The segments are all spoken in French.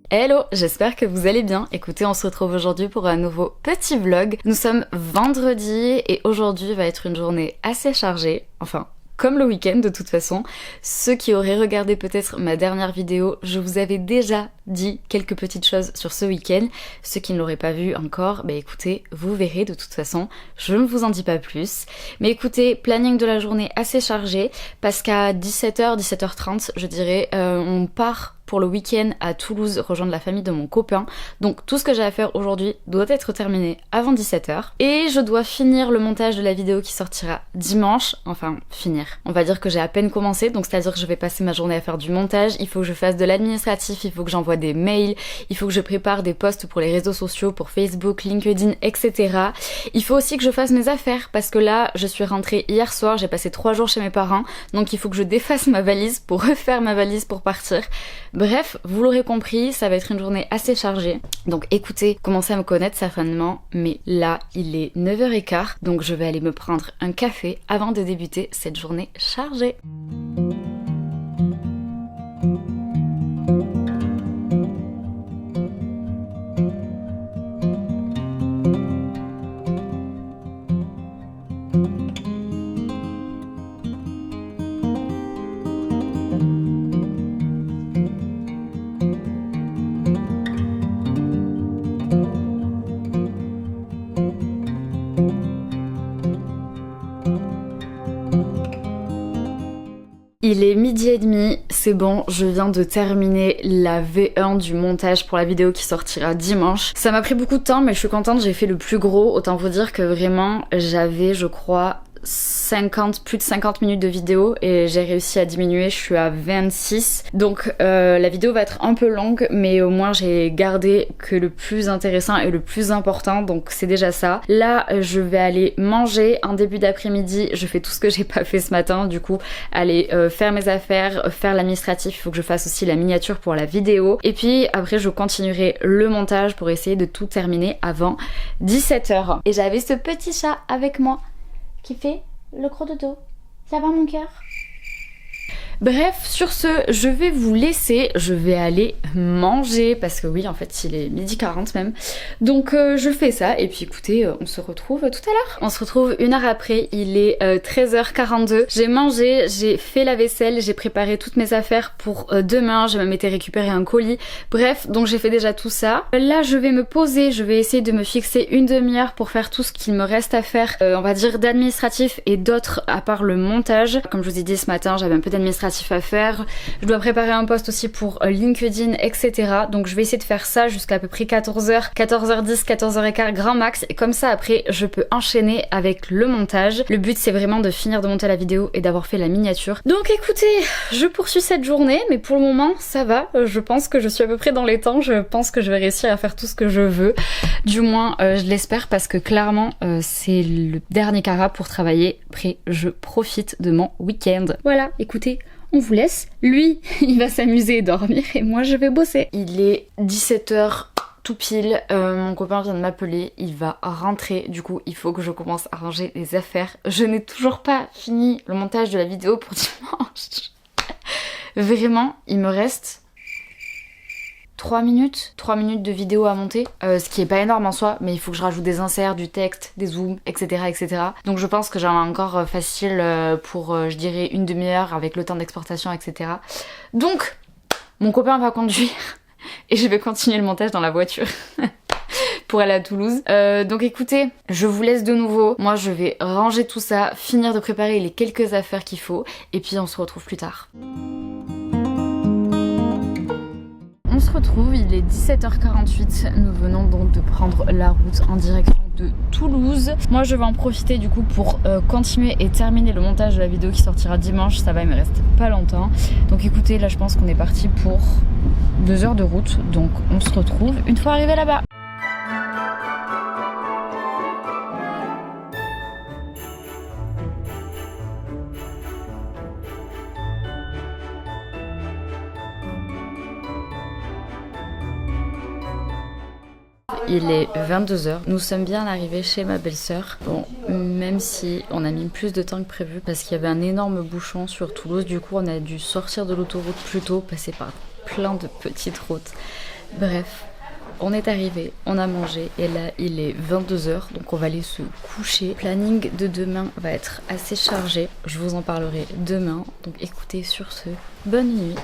Hello, j'espère que vous allez bien. Écoutez, on se retrouve aujourd'hui pour un nouveau petit vlog. Nous sommes vendredi et aujourd'hui va être une journée assez chargée, enfin comme le week-end de toute façon. Ceux qui auraient regardé peut-être ma dernière vidéo, je vous avais déjà dit quelques petites choses sur ce week-end. Ceux qui ne l'auraient pas vu encore, bah écoutez, vous verrez de toute façon, je ne vous en dis pas plus. Mais écoutez, planning de la journée assez chargé parce qu'à 17h, 17h30 je dirais, on part pour le week-end à Toulouse rejoindre la famille de mon copain. Donc tout ce que j'ai à faire aujourd'hui doit être terminé avant 17h. Et je dois finir le montage de la vidéo qui sortira dimanche. Enfin, finir. On va dire que j'ai à peine commencé, donc c'est-à-dire que je vais passer ma journée à faire du montage. Il faut que je fasse de l'administratif, il faut que j'envoie des mails, il faut que je prépare des posts pour les réseaux sociaux, pour Facebook, LinkedIn, etc. Il faut aussi que je fasse mes affaires, parce que là, je suis rentrée hier soir, j'ai passé 3 jours chez mes parents, donc il faut que je défasse ma valise pour refaire ma valise pour partir. Bref, vous l'aurez compris, ça va être une journée assez chargée. Donc écoutez, commencez à me connaître certainement, mais là, il est 9h15, donc je vais aller me prendre un café avant de débuter cette journée chargée. Il est 12h30, c'est bon, je viens de terminer la V1 du montage pour la vidéo qui sortira dimanche. Ça m'a pris beaucoup de temps mais je suis contente, j'ai fait le plus gros, autant vous dire que vraiment j'avais je crois plus de 50 minutes de vidéo et j'ai réussi à diminuer, je suis à 26. Donc la vidéo va être un peu longue mais au moins j'ai gardé que le plus intéressant et le plus important, donc c'est déjà ça. Là je vais aller manger en début d'après-midi, je fais tout ce que j'ai pas fait ce matin, du coup aller faire mes affaires, faire l'administratif, il faut que je fasse aussi la miniature pour la vidéo et puis après je continuerai le montage pour essayer de tout terminer avant 17h. Et j'avais ce petit chat avec moi qui fait le gros dodo. Ça va mon cœur? Bref, sur ce, je vais vous laisser, je vais aller manger parce que oui, en fait, il est 12h40 même. Donc je fais ça et puis écoutez, on se retrouve tout à l'heure. On se retrouve une heure après, il est 13h42. J'ai mangé, j'ai fait la vaisselle, j'ai préparé toutes mes affaires pour demain, j'ai même été récupérer un colis. Bref, donc j'ai fait déjà tout ça. Là, je vais me poser, je vais essayer de me fixer une demi-heure pour faire tout ce qu'il me reste à faire, on va dire d'administratif et d'autres à part le montage. Comme je vous ai dit ce matin, j'avais un peu d'administratif à faire, je dois préparer un post aussi pour LinkedIn, etc. Donc je vais essayer de faire ça jusqu'à peu près 14h, 14h10, 14h15 grand max et comme ça après je peux enchaîner avec le montage. Le but c'est vraiment de finir de monter la vidéo et d'avoir fait la miniature. Donc écoutez, je poursuis cette journée mais pour le moment ça va, je pense que je suis à peu près dans les temps, je pense que je vais réussir à faire tout ce que je veux. Du moins je l'espère parce que clairement c'est le dernier cara pour travailler. Après je profite de mon week-end. Voilà, écoutez, on vous laisse. Lui, il va s'amuser et dormir et moi je vais bosser. Il est 17h tout pile, mon copain vient de m'appeler, il va rentrer, du coup il faut que je commence à ranger les affaires. Je n'ai toujours pas fini le montage de la vidéo pour dimanche. Vraiment, il me reste 3 minutes de vidéo à monter, ce qui est pas énorme en soi, mais il faut que je rajoute des inserts, du texte, des zooms, etc. etc. Donc je pense que j'en ai encore facile pour, je dirais, une demi-heure avec le temps d'exportation, etc. Donc, mon copain va conduire et je vais continuer le montage dans la voiture. Pour aller à Toulouse. Donc écoutez, je vous laisse de nouveau. Moi je vais ranger tout ça, finir de préparer les quelques affaires qu'il faut et puis on se retrouve plus tard. On se retrouve, il est 17h48, nous venons donc de prendre la route en direction de Toulouse. Moi je vais en profiter du coup pour continuer et terminer le montage de la vidéo qui sortira dimanche, ça va, il me reste pas longtemps. Donc écoutez, là je pense qu'on est parti pour 2 heures de route, donc on se retrouve une fois arrivé là-bas. il est 22h. Nous sommes bien arrivés chez ma belle-sœur. Bon, même si on a mis plus de temps que prévu parce qu'il y avait un énorme bouchon sur Toulouse. Du coup, on a dû sortir de l'autoroute plus tôt, passer par plein de petites routes. Bref, on est arrivé, on a mangé et là il est 22h donc on va aller se coucher. Le planning de demain va être assez chargé, je vous en parlerai demain. Donc écoutez, sur ce, bonne nuit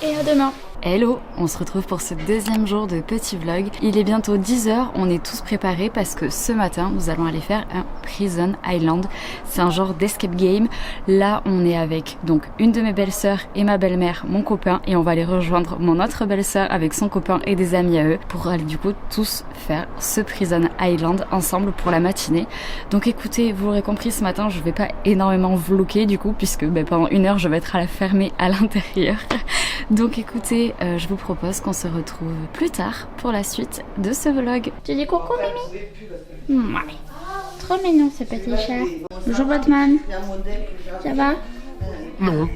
et à demain. Hello, on se retrouve pour ce deuxième jour de petit vlog. Il est bientôt 10h, on est tous préparés parce que ce matin nous allons aller faire un Prison Island. C'est un genre d'escape game. Là on est avec donc une de mes belles-sœurs et ma belle-mère, mon copain, et on va aller rejoindre mon autre belle-sœur avec son copain et des amis à eux pour aller du coup tous faire ce Prison Island ensemble pour la matinée. Donc écoutez, vous l'aurez compris, ce matin je vais pas énormément vlogger du coup puisque pendant 1 heure je vais être à la fermée à l'intérieur. Donc écoutez, je vous propose qu'on se retrouve plus tard pour la suite de ce vlog. Tu dis coucou Mimi? Ouais. Trop mignon ce petit chat. Bonjour Batman. Ça va? Non.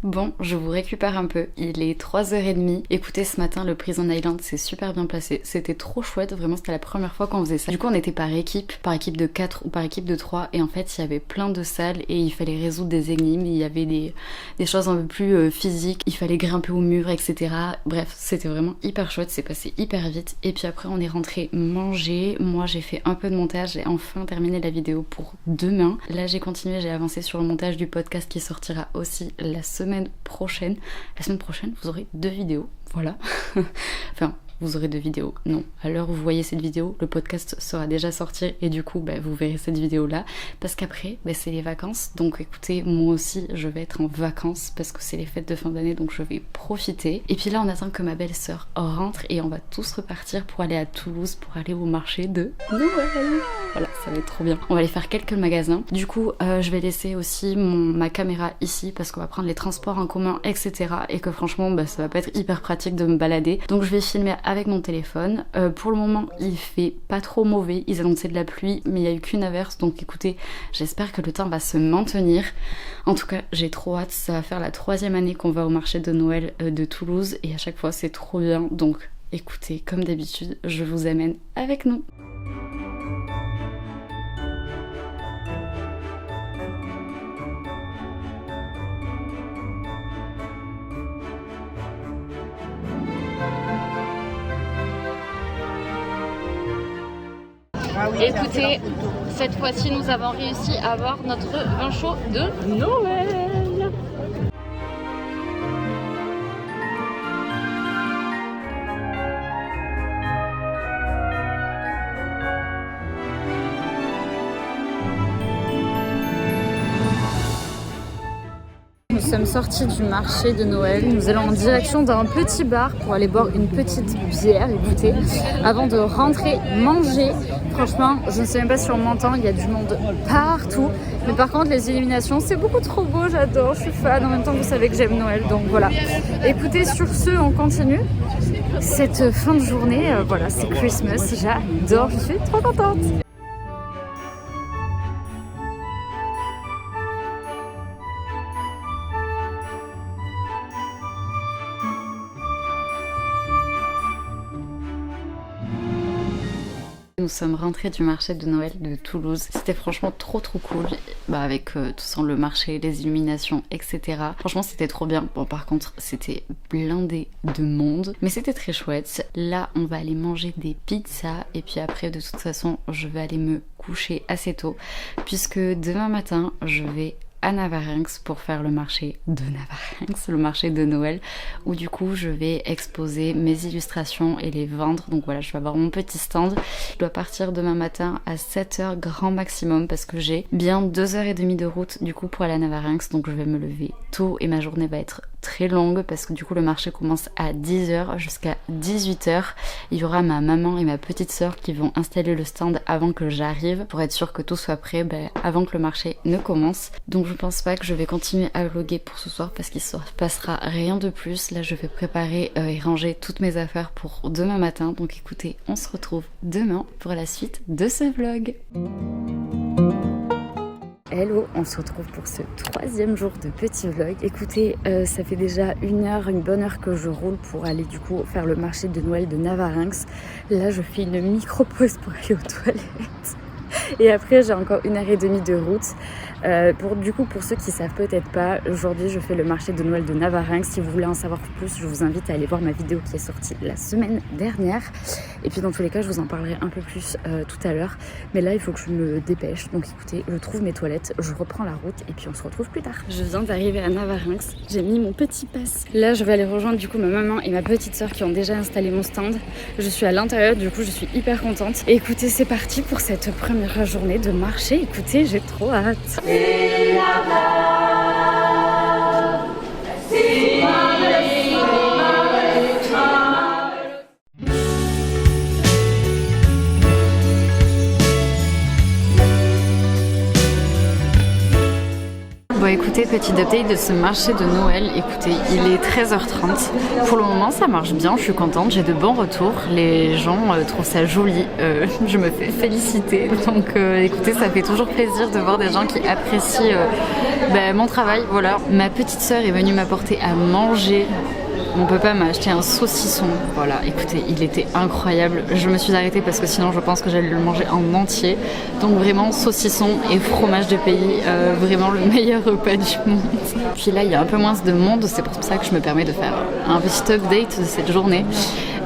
Bon, je vous récupère un peu, il est 3h30. Écoutez, ce matin, le Prison Island s'est super bien placé. C'était trop chouette, vraiment, c'était la première fois qu'on faisait ça. Du coup, on était par équipe de 4 ou par équipe de 3. Et en fait, il y avait plein de salles et il fallait résoudre des énigmes. Il y avait des choses un peu plus physiques. Il fallait grimper au mur, etc. Bref, c'était vraiment hyper chouette, c'est passé hyper vite. Et puis après, on est rentré manger. Moi, j'ai fait un peu de montage. J'ai enfin terminé la vidéo pour demain. Là, j'ai continué, j'ai avancé sur le montage du podcast qui sortira aussi la semaine prochaine. La semaine prochaine, vous aurez 2 vidéos, voilà. Enfin, vous aurez 2 vidéos. Non, à l'heure où vous voyez cette vidéo, le podcast sera déjà sorti et du coup, vous verrez cette vidéo-là. Parce qu'après, c'est les vacances. Donc écoutez, moi aussi, je vais être en vacances parce que c'est les fêtes de fin d'année, donc je vais profiter. Et puis là, on attend que ma belle-sœur rentre et on va tous repartir pour aller à Toulouse, pour aller au marché de Noël. Voilà, ça va être trop bien. On va aller faire quelques magasins. Du coup, je vais laisser aussi ma caméra ici parce qu'on va prendre les transports en commun, etc. Et que franchement, ça va pas être hyper pratique de me balader. Donc je vais filmer avec mon téléphone. Pour le moment, il fait pas trop mauvais. Ils annonçaient de la pluie, mais il y a eu qu'une averse. Donc écoutez, j'espère que le temps va se maintenir. En tout cas, j'ai trop hâte. Ça va faire la 3e année qu'on va au marché de Noël de Toulouse. Et à chaque fois, c'est trop bien. Donc écoutez, comme d'habitude, je vous amène avec nous. Écoutez, cette fois-ci nous avons réussi à avoir notre vin chaud de Noël. Nous sommes sortis du marché de Noël, nous allons en direction d'un petit bar pour aller boire une petite bière et goûter avant de rentrer manger. Franchement, je ne sais même pas si on m'entend, il y a du monde partout. Mais par contre, les illuminations, c'est beaucoup trop beau, j'adore, je suis fan. En même temps, vous savez que j'aime Noël, donc voilà. Écoutez, sur ce, on continue. Cette fin de journée, voilà, c'est Christmas, j'adore, je suis trop contente. Nous sommes rentrés du marché de Noël de Toulouse. C'était franchement trop cool. Avec tout ça, le marché, les illuminations, etc. Franchement, c'était trop bien. Bon, par contre, c'était blindé de monde. Mais c'était très chouette. Là, on va aller manger des pizzas. Et puis après, de toute façon, je vais aller me coucher assez tôt. Puisque demain matin, je vais à Navarinx pour faire le marché de Navarinx, le marché de Noël, où du coup je vais exposer mes illustrations et les vendre. Donc voilà, je vais avoir mon petit stand. Je dois partir demain matin à 7h grand maximum parce que j'ai bien 2h30 de route du coup pour aller à Navarinx, donc je vais me lever tôt et ma journée va être très longue parce que du coup le marché commence à 10h jusqu'à 18h. Il y aura ma maman et ma petite sœur qui vont installer le stand avant que j'arrive pour être sûr que tout soit prêt avant que le marché ne commence. Donc je pense pas que je vais continuer à vlogger pour ce soir parce qu'il se passera rien de plus. Là je vais préparer et ranger toutes mes affaires pour demain matin. Donc écoutez, on se retrouve demain pour la suite de ce vlog. Hello, on se retrouve pour ce 3e jour de petit vlog. Écoutez, ça fait déjà une bonne heure que je roule pour aller du coup faire le marché de Noël de Navarinx. Là je fais une micro pause pour aller aux toilettes. Et après j'ai encore 1h30 de route. Pour ceux qui savent peut-être pas, aujourd'hui je fais le marché de Noël de Navarinx. Si vous voulez en savoir plus, je vous invite à aller voir ma vidéo qui est sortie la semaine dernière. Et puis dans tous les cas, je vous en parlerai un peu plus tout à l'heure. Mais là, il faut que je me dépêche. Donc écoutez, je trouve mes toilettes, je reprends la route et puis on se retrouve plus tard. Je viens d'arriver à Navarinx. J'ai mis mon petit pass. Là, je vais aller rejoindre du coup ma maman et ma petite sœur qui ont déjà installé mon stand. Je suis à l'intérieur, du coup, je suis hyper contente. Et écoutez, c'est parti pour cette première journée de marché. Écoutez, j'ai trop hâte. Bon écoutez, petit update de ce marché de Noël. Écoutez, il est 13h30. Pour le moment ça marche bien, je suis contente, j'ai de bons retours. Les gens trouvent ça joli, je me fais féliciter. Donc écoutez, ça fait toujours plaisir de voir des gens qui apprécient mon travail. Voilà, ma petite sœur est venue m'apporter à manger. Mon papa m'a acheté un saucisson, voilà, écoutez, il était incroyable. Je me suis arrêtée parce que sinon je pense que j'allais le manger en entier. Donc vraiment, saucisson et fromage de pays, vraiment le meilleur repas du monde. Puis là, il y a un peu moins de monde, c'est pour ça que je me permets de faire un petit update de cette journée.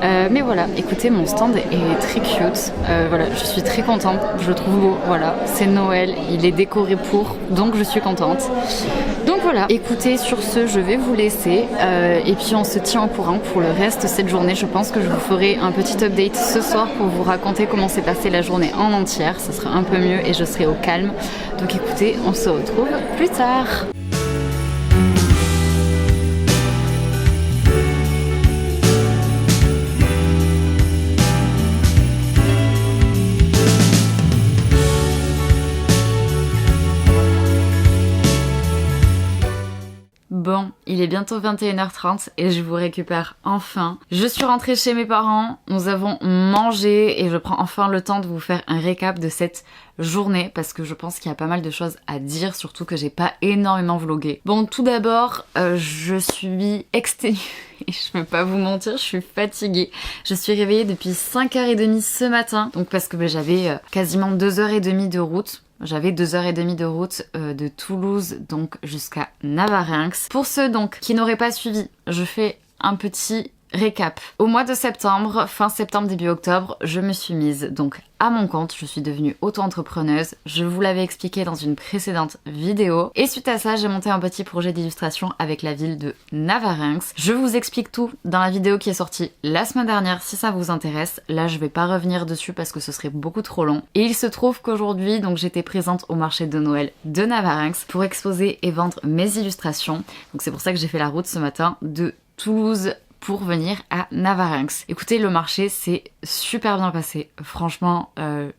Mais voilà, écoutez, mon stand est très cute. Voilà, je suis très contente, je le trouve beau. Voilà, c'est Noël, il est décoré pour, donc je suis contente. Donc voilà, écoutez, sur ce, je vais vous laisser. Et puis on se tient au courant pour le reste de cette journée. Je pense que je vous ferai un petit update ce soir pour vous raconter comment s'est passée la journée en entière. Ça sera un peu mieux et je serai au calme. Donc écoutez, on se retrouve plus tard. Bon, il est bientôt 21h30 et je vous récupère enfin. Je suis rentrée chez mes parents, nous avons mangé et je prends enfin le temps de vous faire un récap de cette journée parce que je pense qu'il y a pas mal de choses à dire, surtout que j'ai pas énormément vlogué. Bon, tout d'abord, je suis exténuée, je vais pas vous mentir, je suis fatiguée. Je suis réveillée depuis 5h30 ce matin, donc parce que j'avais quasiment 2h30 de route. J'avais 2h30 de route de Toulouse donc jusqu'à Navarinx. Pour ceux donc qui n'auraient pas suivi, je fais un petit récap. Au mois de septembre, fin septembre, début octobre, je me suis mise donc à mon compte, je suis devenue auto-entrepreneuse, je vous l'avais expliqué dans une précédente vidéo, et suite à ça j'ai monté un petit projet d'illustration avec la ville de Navarinx. Je vous explique tout dans la vidéo qui est sortie la semaine dernière si ça vous intéresse. Là je vais pas revenir dessus parce que ce serait beaucoup trop long. Et il se trouve qu'aujourd'hui donc j'étais présente au marché de Noël de Navarinx pour exposer et vendre mes illustrations. Donc c'est pour ça que j'ai fait la route ce matin de Toulouse pour venir à Navarinx. Écoutez, le marché s'est super bien passé. Franchement,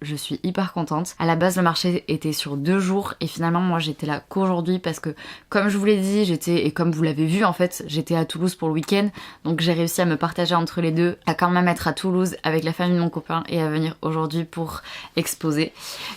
je suis hyper contente. À la base, le marché était sur 2 jours et finalement, moi, j'étais là qu'aujourd'hui parce que, comme je vous l'ai dit, et comme vous l'avez vu, en fait, j'étais à Toulouse pour le week-end. Donc, j'ai réussi à me partager entre les deux, à quand même être à Toulouse avec la famille de mon copain et à venir aujourd'hui pour exposer.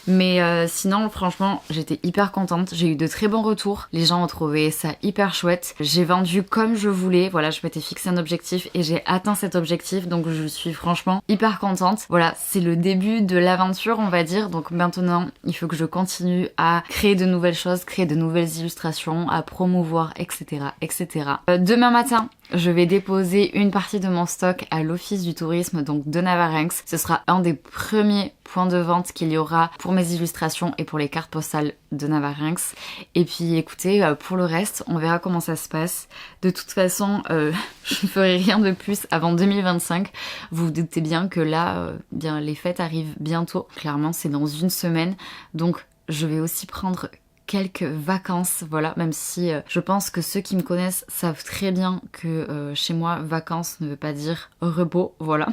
Mais sinon, franchement, j'étais hyper contente. J'ai eu de très bons retours. Les gens ont trouvé ça hyper chouette. J'ai vendu comme je voulais. Voilà, je m'étais fixé un objectif et j'ai atteint cet objectif, donc je suis franchement hyper contente. Voilà, c'est le début de l'aventure, on va dire, donc maintenant il faut que je continue à créer de nouvelles choses, créer de nouvelles illustrations, à promouvoir, etc. etc. Demain matin, je vais déposer une partie de mon stock à l'office du tourisme donc de Navarinx. Ce sera un des premiers points de vente qu'il y aura pour mes illustrations et pour les cartes postales de Navarinx. Et puis écoutez, pour le reste, on verra comment ça se passe. De toute façon, je ne ferai rien de plus avant 2025. Vous vous doutez bien que là, bien les fêtes arrivent bientôt. Clairement, c'est dans une semaine. Donc je vais aussi prendre quelques vacances, voilà, même si je pense que ceux qui me connaissent savent très bien que chez moi, vacances ne veut pas dire repos, voilà,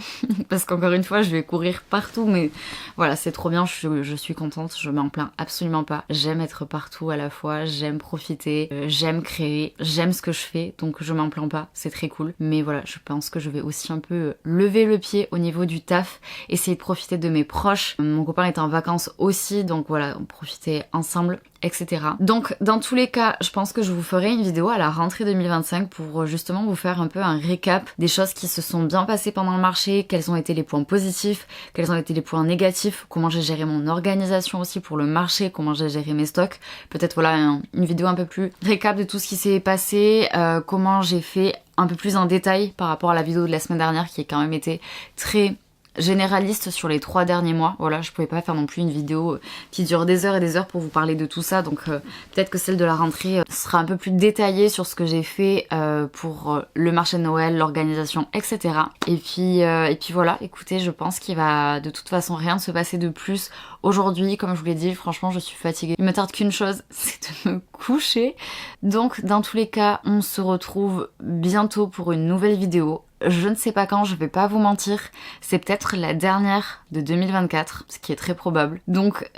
parce qu'encore une fois, je vais courir partout, mais voilà, c'est trop bien, je suis contente, je m'en plains absolument pas, j'aime être partout à la fois, j'aime profiter, j'aime créer, j'aime ce que je fais, donc je m'en plains pas, c'est très cool, mais voilà, je pense que je vais aussi un peu lever le pied au niveau du taf, essayer de profiter de mes proches, mon copain est en vacances aussi, donc voilà, profiter ensemble, etc. Donc dans tous les cas, je pense que je vous ferai une vidéo à la rentrée 2025 pour justement vous faire un peu un récap des choses qui se sont bien passées pendant le marché, quels ont été les points positifs, quels ont été les points négatifs, comment j'ai géré mon organisation aussi pour le marché, comment j'ai géré mes stocks, peut-être voilà une vidéo un peu plus récap de tout ce qui s'est passé, comment j'ai fait un peu plus en détail par rapport à la vidéo de la semaine dernière qui a quand même été très généraliste sur les 3 derniers mois. Voilà, je pouvais pas faire non plus une vidéo qui dure des heures et des heures pour vous parler de tout ça, donc peut-être que celle de la rentrée sera un peu plus détaillée sur ce que j'ai fait pour le marché de Noël, l'organisation, etc. Et puis voilà, écoutez, je pense qu'il va de toute façon rien se passer de plus aujourd'hui. Comme je vous l'ai dit, franchement, je suis fatiguée. Il me tarde qu'une chose, c'est de me coucher. Donc, dans tous les cas, on se retrouve bientôt pour une nouvelle vidéo. Je ne sais pas quand, je vais pas vous mentir, c'est peut-être la dernière de 2024, ce qui est très probable. Donc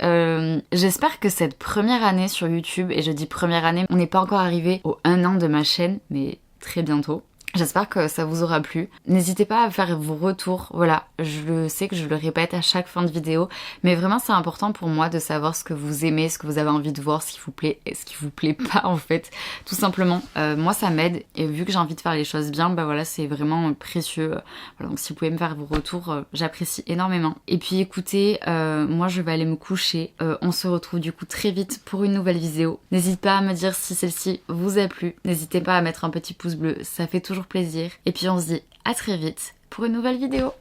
j'espère que cette première année sur YouTube, et je dis première année, on n'est pas encore arrivé au 1 an de ma chaîne, mais très bientôt. J'espère que ça vous aura plu. N'hésitez pas à faire vos retours, voilà, je le sais que je le répète à chaque fin de vidéo, mais vraiment c'est important pour moi de savoir ce que vous aimez, ce que vous avez envie de voir, ce qui vous plaît et ce qui vous plaît pas en fait, tout simplement. Moi ça m'aide et vu que j'ai envie de faire les choses bien, bah voilà, c'est vraiment précieux. Voilà, donc si vous pouvez me faire vos retours, j'apprécie énormément. Et puis écoutez, moi je vais aller me coucher, on se retrouve du coup très vite pour une nouvelle vidéo. N'hésitez pas à me dire si celle-ci vous a plu, n'hésitez pas à mettre un petit pouce bleu, ça fait toujours plaisir. Et puis on se dit à très vite pour une nouvelle vidéo.